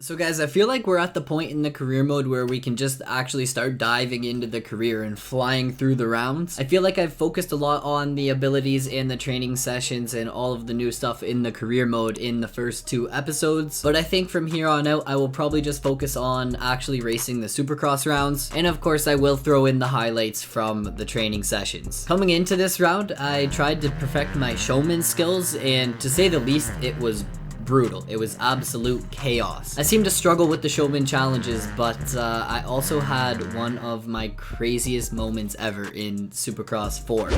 So guys, I feel like we're at the point in the career mode where we can just actually start diving into the career and flying through the rounds. I feel like I've focused a lot on the abilities and the training sessions and all of the new stuff in the career mode in the first 2 episodes. But I think from here on out, I will probably just focus on actually racing the Supercross rounds. And of course, I will throw in the highlights from the training sessions. Coming into this round, I tried to perfect my showman skills, and to say the least, it was brutal. It was absolute chaos. I seem to struggle with the showman challenges, but I also had one of my craziest moments ever in Supercross 4.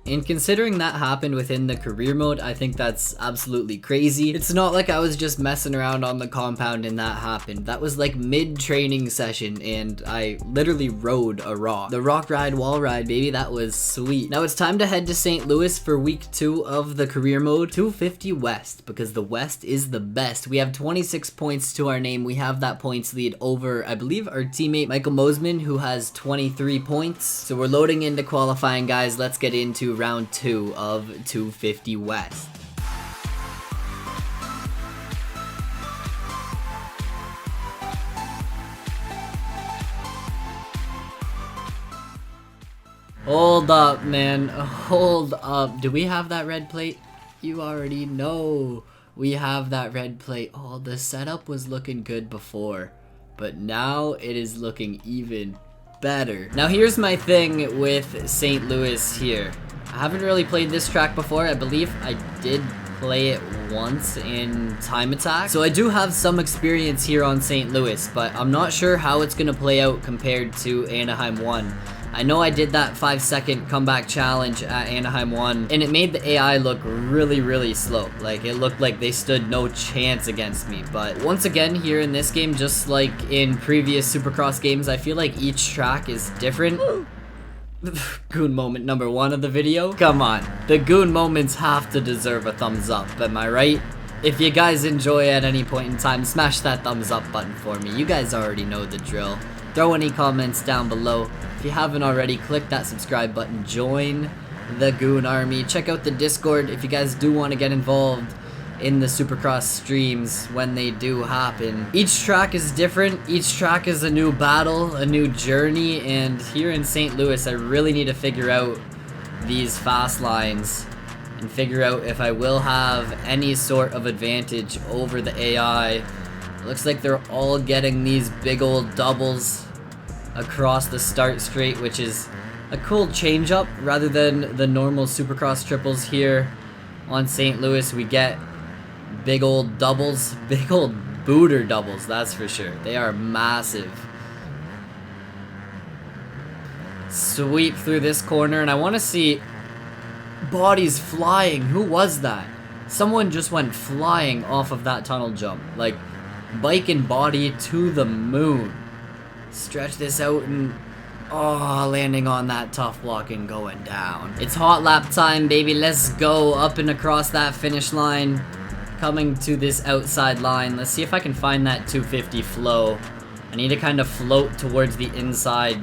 And considering that happened within the career mode, I think that's absolutely crazy. It's not like I was just messing around on the compound and that happened. That was like mid-training session and I literally rode a rock. The rock ride, wall ride, baby, that was sweet. Now it's time to head to St. Louis for week 2 of the career mode. 250 West, because the West is the best. We have 26 points to our name. We have that points lead over, I believe, our teammate Michael Mosman, who has 23 points. So we're loading into qualifying, guys. Let's get into round 2 of 250 West. Hold up, man. Hold up. Do we have that red plate? You already know we have that red plate. Oh, the setup was looking good before, but now it is looking even better. Now here's my thing with St. Louis here. I haven't really played this track before. I believe I did play it once in Time Attack. So I do have some experience here on St. Louis, but I'm not sure how it's going to play out compared to Anaheim 1. I know I did that 5-second comeback challenge at Anaheim 1, and it made the AI look really slow. Like, it looked like they stood no chance against me. But once again, here in this game, just like in previous Supercross games, I feel like each track is different. Goon moment number 1 of the video. Come on, the goon moments have to deserve a thumbs up, am I right? If you guys enjoy at any point in time, smash that thumbs up button for me. You guys already know the drill. Throw any comments down below. If you haven't already, click that subscribe button. Join the Goon Army. Check out the Discord if you guys do want to get involved in the Supercross streams when they do happen. Each track is different. Each track is a new battle, a new journey, and here in St. Louis, I really need to figure out these fast lines and figure out if I will have any sort of advantage over the AI. It looks like they're all getting these big old doubles across the start straight, which is a cool change up rather than the normal Supercross triples here on St. Louis. We get big old doubles, big old booter doubles, that's for sure. They are massive. Sweep through this corner, and I want to see bodies flying. Who was that? Someone just went flying off of that tunnel jump. Like, bike and body to the moon. Stretch this out and, oh, landing on that tough block and going down. It's hot lap time, baby. Let's go up and across that finish line. Coming to this outside line. Let's see if I can find that 250 flow. I need to kind of float towards the inside.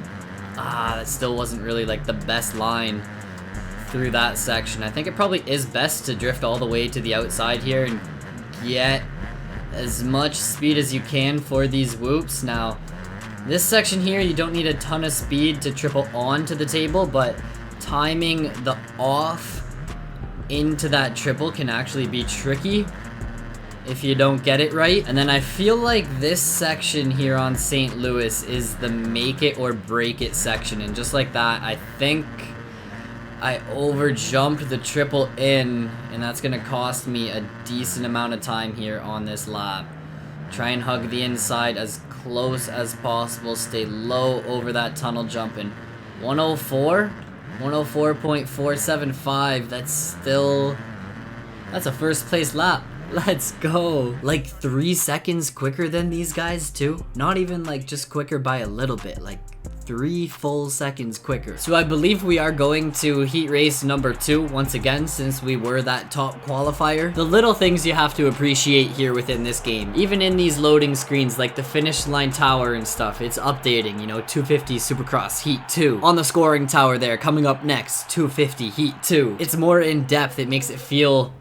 That still wasn't really like the best line through that section. I think it probably is best to drift all the way to the outside here and get as much speed as you can for these whoops. Now, this section here, you don't need a ton of speed to triple onto the table, but timing the off into that triple can actually be tricky if you don't get it right. And then I feel like this section here on St. Louis is the make it or break it section, and just like that, I think I over jumped the triple in, and that's gonna cost me a decent amount of time here on this lap. Try and hug the inside as close as possible, stay low over that tunnel jump, and 104? 104.475, that's a first place lap. Let's go. Like 3 seconds quicker than these guys too. Not even like just quicker by a little bit, like 3 full seconds quicker. So I believe we are going to heat race number 2 once again, since we were that top qualifier. The little things you have to appreciate here within this game, even in these loading screens like the finish line tower and stuff, it's updating, you know, 250 Supercross Heat 2. On the scoring tower there, coming up next, 250 Heat 2. It's more in depth, it makes it feel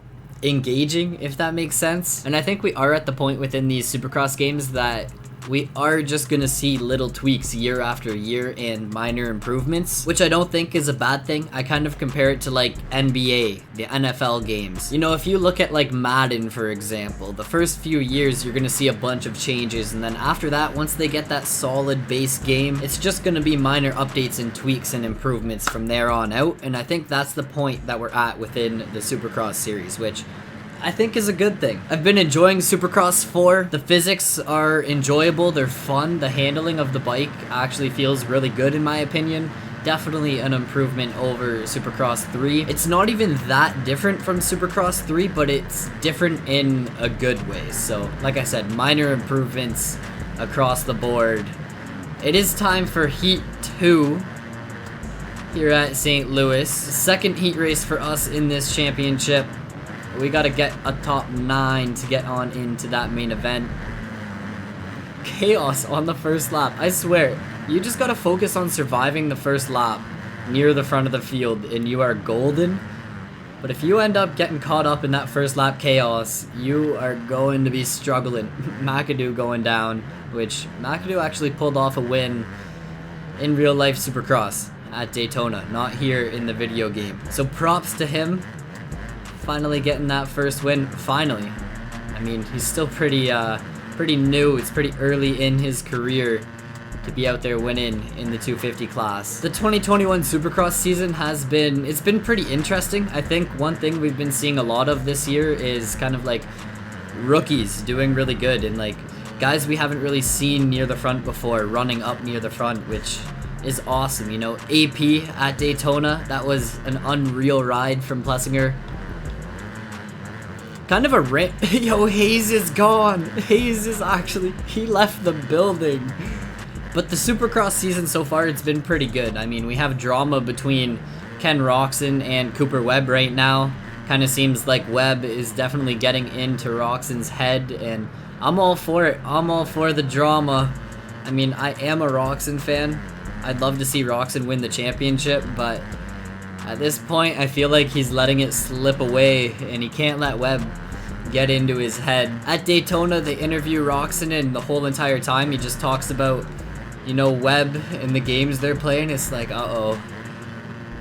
engaging, if that makes sense. And I think we are at the point within these Supercross games that we are just gonna see little tweaks year after year and minor improvements, which I don't think is a bad thing. I kind of compare it to like NBA, the NFL games. You know, if you look at like Madden, for example, the first few years you're gonna see a bunch of changes, and then after that, once they get that solid base game, it's just gonna be minor updates and tweaks and improvements from there on out. And I think that's the point that we're at within the Supercross series, which I think is a good thing. I've been enjoying Supercross 4. The physics are enjoyable, they're fun. The handling of the bike actually feels really good in my opinion. Definitely an improvement over Supercross 3. It's not even that different from Supercross 3, but it's different in a good way. So, like I said, minor improvements across the board. It is time for Heat 2 here at St. Louis. Second heat race for us in this championship. We gotta get a top 9 to get on into that main event. Chaos on the first lap. I swear, you just gotta focus on surviving the first lap near the front of the field and you are golden. But if you end up getting caught up in that first lap chaos, you are going to be struggling. McAdoo going down, which McAdoo actually pulled off a win in real life Supercross at Daytona, not here in the video game. So props to him. Finally getting that first win. Finally. I mean, he's still pretty new. It's pretty early in his career to be out there winning in the 250 class. The 2021 Supercross season it's been pretty interesting. I think one thing we've been seeing a lot of this year is kind of like rookies doing really good, and like guys we haven't really seen near the front before running up near the front, which is awesome. You know, AP at Daytona, that was an unreal ride from Plessinger. Kind of a yo, Hayes is gone. Hayes is actually, he left the building. But the Supercross season so far, it's been pretty good. I mean, we have drama between Ken Roxon and Cooper Webb right now. Kind of seems like Webb is definitely getting into Roxon's head, and I'm all for it. I'm all for the drama. I mean, I am a Roxon fan. I'd love to see Roxon win the championship, but at this point, I feel like he's letting it slip away, and he can't let Webb get into his head. At Daytona, they interview Roxon, and the whole entire time he just talks about, you know, Webb and the games they're playing. It's like, uh-oh.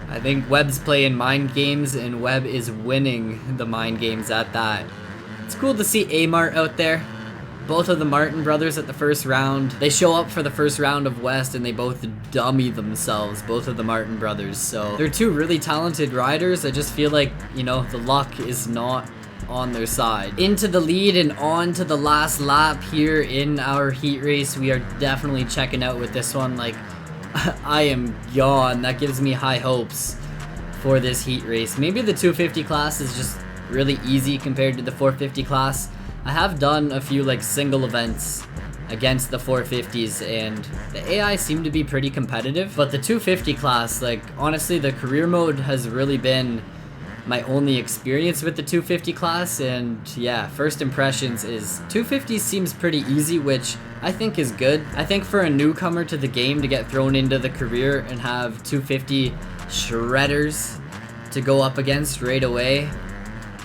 I think Webb's playing mind games, and Webb is winning the mind games at that. It's cool to see Amart out there. Both of the Martin brothers at the first round. They show up for the first round of West and they both dummy themselves, both of the Martin brothers. So they're two really talented riders. I just feel like, you know, the luck is not on their side. Into the lead and on to the last lap here in our heat race. We are definitely checking out with this one. Like, I am gone. That gives me high hopes for this heat race. Maybe the 250 class is just really easy compared to the 450 class. I have done a few like single events against the 450s and the AI seem to be pretty competitive, but the 250 class, like honestly the career mode has really been my only experience with the 250 class, and yeah, first impressions is 250 seems pretty easy, which I think is good. I think for a newcomer to the game to get thrown into the career and have 250 shredders to go up against right away,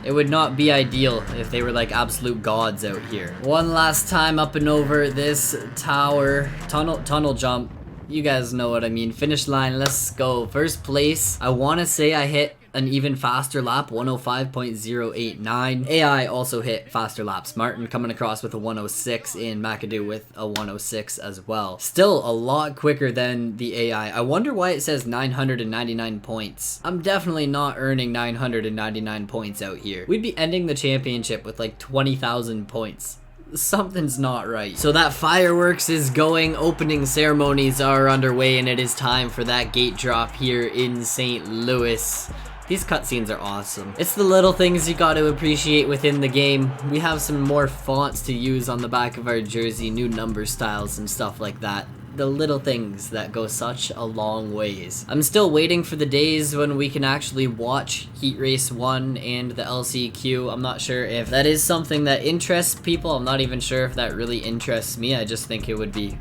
it would not be ideal if they were like absolute gods out here. One last time up and over this tower. Tunnel jump. You guys know what I mean. Finish line, let's go. First place. I want to say I hit an even faster lap, 105.089. AI also hit faster laps. Martin coming across with a 106 and McAdoo with a 106 as well. Still a lot quicker than the AI. I wonder why it says 999 points. I'm definitely not earning 999 points out here. We'd be ending the championship with like 20,000 points. Something's not right. So that fireworks is going, opening ceremonies are underway, and it is time for that gate drop here in St. Louis. These cutscenes are awesome. It's the little things you got to appreciate within the game. We have some more fonts to use on the back of our jersey, new number styles and stuff like that. the little things that go such a long ways. I'm still waiting for the days when we can actually watch Heat Race 1 and the LCQ. I'm not sure if that is something that interests people. I'm not even sure if that really interests me. I just think it would be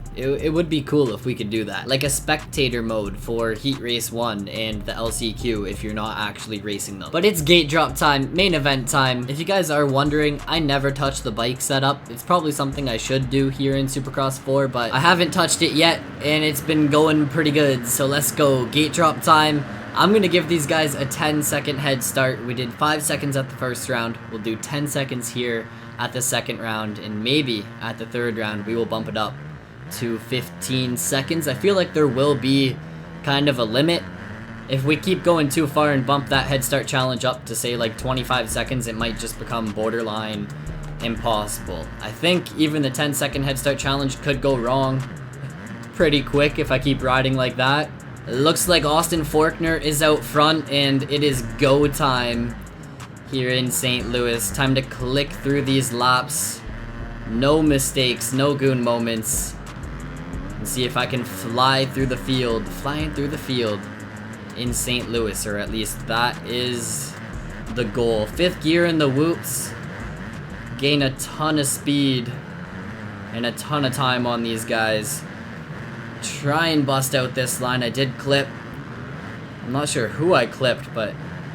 cool if we could do that. Like a spectator mode for Heat Race 1 and the LCQ if you're not actually racing them. But it's gate drop time, main event time. If you guys are wondering, I never touch the bike setup. It's probably something I should do here in Supercross 4, but I haven't touched it yet, and it's been going pretty good. So let's go. Gate drop time. I'm gonna give these guys a 10-second head start. We did 5 seconds at the first round. We'll do 10 seconds here at the second round, and maybe at the third round we will bump it up to 15 seconds. I feel like there will be kind of a limit. If we keep going too far and bump that head start challenge up to say like 25 seconds, it might just become borderline impossible. I think even the 10-second head start challenge could go wrong pretty quick if I keep riding like that. It looks like Austin Forkner is out front, and it is go time here in St. Louis. Time to click through these laps. No mistakes, no goon moments. And see if I can fly through the field. Flying through the field in St. Louis, or at least that is the goal. 5th gear in the whoops. Gain a ton of speed and a ton of time on these guys. Try and bust out this line. I did clip. I'm not sure who I clipped, but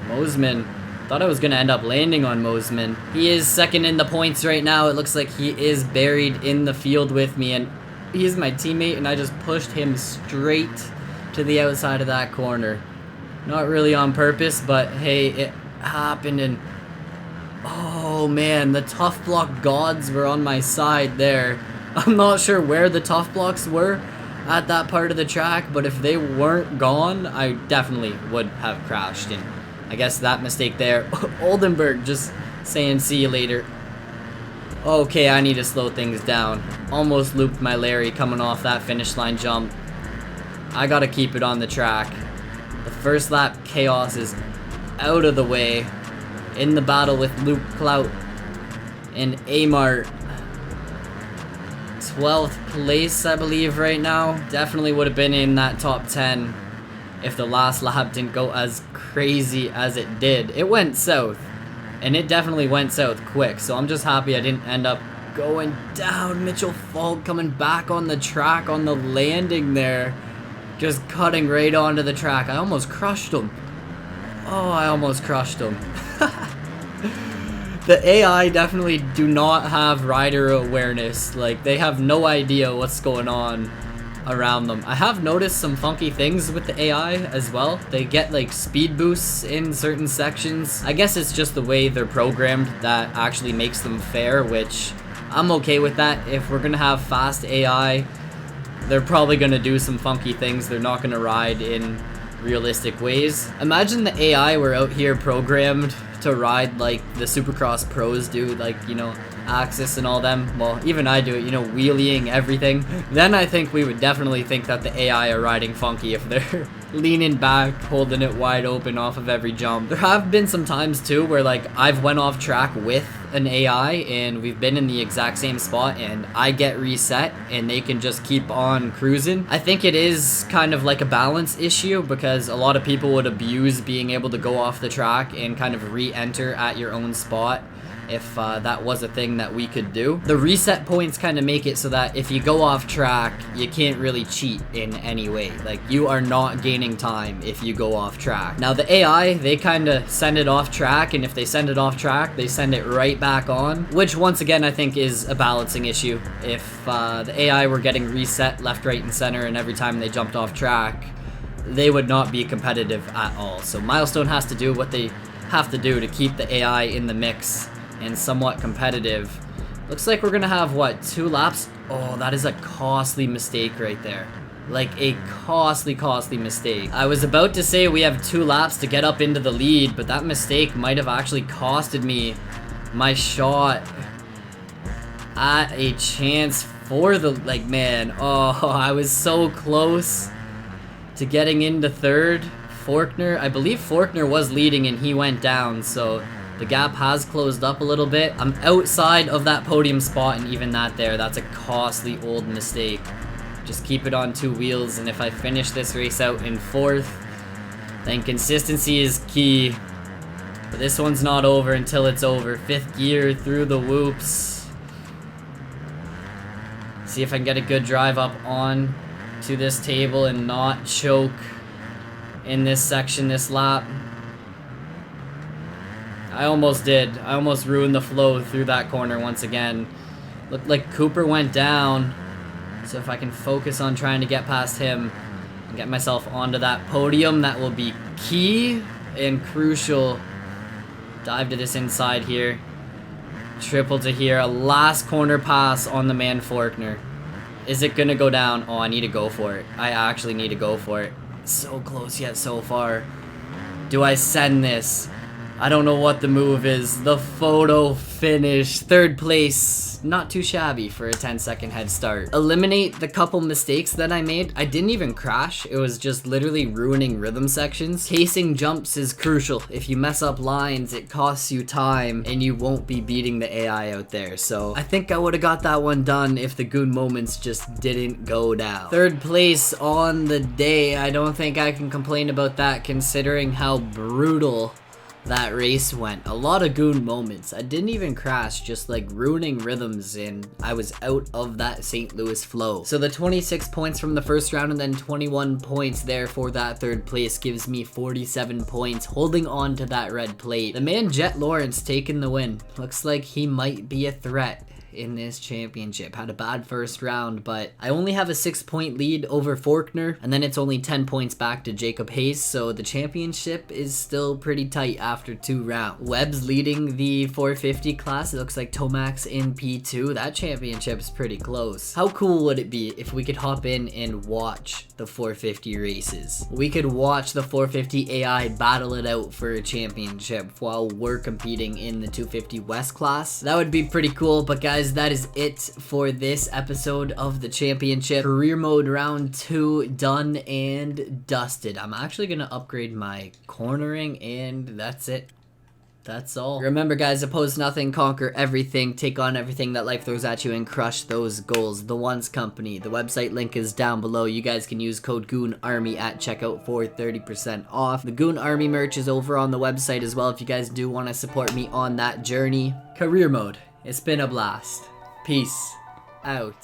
Mosman. Thought I was going to end up landing on Mosman. He is second in the points right now. It looks like he is buried in the field with me, and he is my teammate, and I just pushed him straight to the outside of that corner. Not really on purpose, but hey, it happened, and oh man, the tough block gods were on my side there. I'm not sure where the tough blocks were at that part of the track, but if they weren't gone, I definitely would have crashed. And I guess that mistake there. Oldenburg just saying see you later. Okay, I need to slow things down. Almost looped my Larry coming off that finish line jump. I gotta keep it on the track. The first lap chaos is out of the way. In the battle with Luke Clout and Amart. 12th place, I believe, right now. Definitely would have been in that top 10 if the last lap didn't go as crazy as it did. It went south, and it definitely went south quick, so I'm just happy I didn't end up going down. Mitchell Falk coming back on the track on the landing there. Just cutting right onto the track. I almost crushed him. Oh, I almost crushed him. The AI definitely do not have rider awareness. Like, they have no idea what's going on around them. I have noticed some funky things with the AI as well. They get like speed boosts in certain sections. I guess it's just the way they're programmed that actually makes them fair, which I'm okay with that. If we're gonna have fast AI, they're probably gonna do some funky things. They're not gonna ride in realistic ways. Imagine the AI were out here programmed to ride like the Supercross pros do, like, you know, Axis and all them. Well, even I do it, you know, wheeling everything. Then I think we would definitely think that the AI are riding funky if they're leaning back, holding it wide open off of every jump. There have been some times too where like I've went off track with an AI and we've been in the exact same spot and I get reset and they can just keep on cruising. I think it is kind of like a balance issue because a lot of people would abuse being able to go off the track and kind of re-enter at your own spot if that was a thing that we could do. The reset points kind of make it so that if you go off track, you can't really cheat in any way. Like, you are not gaining time if you go off track. Now, the AI, they kind of send it off track, and if they send it off track, they send it right back on, which once again, I think is a balancing issue. If the AI were getting reset left, right, and center, and every time they jumped off track, they would not be competitive at all. So Milestone has to do what they have to do to keep the AI in the mix and somewhat competitive. Looks like we're gonna have, what, 2 laps? Oh, that is a costly mistake right there. Like, a costly mistake. I was about to say we have 2 laps to get up into the lead, but that mistake might have actually costed me my shot at a chance for the, like, man, oh, I was so close to getting into third. Forkner, I believe Forkner was leading and he went down, so the gap has closed up a little bit. I'm outside of that podium spot, and even that there, that's a costly old mistake. Just keep it on 2 wheels, and if I finish this race out in 4th, then consistency is key. But this one's not over until it's over. 5th gear through the whoops. See if I can get a good drive up on to this table and not choke in this section this lap. I almost did. I almost ruined the flow through that corner once again. Looked like Cooper went down. So if I can focus on trying to get past him and get myself onto that podium, that will be key and crucial. Dive to this inside here. Triple to here. A last corner pass on the man Forkner. Is it gonna go down? Oh, I need to go for it. I actually need to go for it. So close yet so far. Do I send this? I don't know what the move is. The photo finish. 3rd place. Not too shabby for a 10-second head start. Eliminate the couple mistakes that I made. I didn't even crash. It was just literally ruining rhythm sections. Casing jumps is crucial. If you mess up lines, it costs you time and you won't be beating the AI out there. So I think I would have got that one done if the goon moments just didn't go down. 3rd place on the day. I don't think I can complain about that considering how brutal that race went. A lot of goon moments. I didn't even crash, just like ruining rhythms, and I was out of that St. Louis flow. So the 26 points from the first round and then 21 points there for that 3rd place gives me 47 points, holding on to that red plate. The man Jet Lawrence taking the win. Looks like he might be a threat in this championship. Had a bad first round, but I only have a 6-point lead over Forkner, and then it's only 10 points back to Jacob Hayes, so the championship is still pretty tight after 2 rounds. Webb's leading the 450 class. It looks like Tomac's in P2. That championship's pretty close. How cool would it be if we could hop in and watch the 450 races? We could watch the 450 AI battle it out for a championship while we're competing in the 250 West class. That would be pretty cool, but guys, that is it for this episode of the championship. Career mode round 2 done and dusted. I'm actually gonna upgrade my cornering, and that's it. That's all. Remember guys, oppose nothing, conquer everything, take on everything that life throws at you, and crush those goals. The Ones Company. The website link is down below. You guys can use code GOONARMY at checkout for 30% off. The Goon Army merch is over on the website as well if you guys do want to support me on that journey. Career mode. It's been a blast. Peace out.